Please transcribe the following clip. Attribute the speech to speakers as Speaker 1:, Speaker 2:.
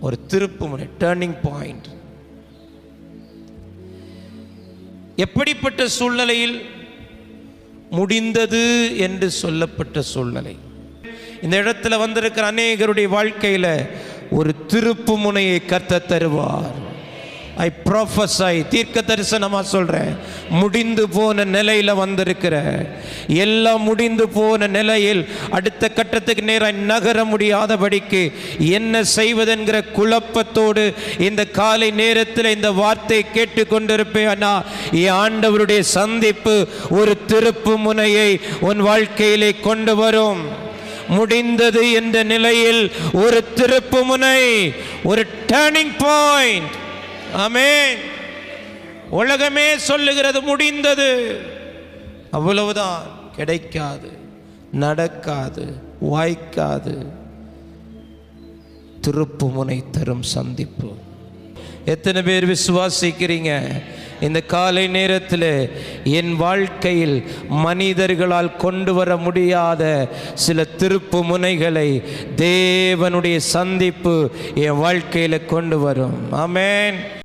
Speaker 1: ஒரு திருப்புமுனை, turning point. எப்படிப்பட்ட சூழ்நிலையில்? முடிந்தது என்று சொல்லப்பட்ட சூழ்நிலை. இந்த இடத்துல வந்திருக்கிற அநேகருடைய வாழ்க்கையில் ஒரு திருப்பு முனையை கர்த்தர் தருவார். ஐ ப்ராஃபஸை, தீர்க்க தரிசனமா சொல்றேன். முடிந்து போன நிலையில வந்திருக்கிற, எல்லாம் முடிந்து போன நிலையில் அடுத்த கட்டத்துக்கு நேராக நகர முடியாதபடிக்கு என்ன செய்வதென்கிற குழப்பத்தோடு இந்த காலை நேரத்தில் இந்த வார்த்தை கேட்டுக்கொண்டிருப்பேனா, ஆண்டவருடைய சந்திப்பு ஒரு திருப்பு முனையை உன் வாழ்க்கையிலே கொண்டு வரும். முடிந்தது என்ற நிலையில் ஒரு திருப்பு முனை, ஒரு டர்னிங் பாயிண்ட். ஆமென். உலகமே சொல்லுகிறது முடிந்தது, அவ்வளவுதான், கிடைக்காது, நடக்காது, வாய்க்காது. திருப்பு முனை தரும் சந்திப்பு. எத்தனை பேர் விசுவாசிக்கிறீங்க? இந்த காலை நேரத்தில் என் வாழ்க்கையில் மனிதர்களால் கொண்டு வர முடியாத சில திருப்பு முனைகளை தேவனுடைய சந்திப்பு என் வாழ்க்கையில் கொண்டு வரும். ஆமென்.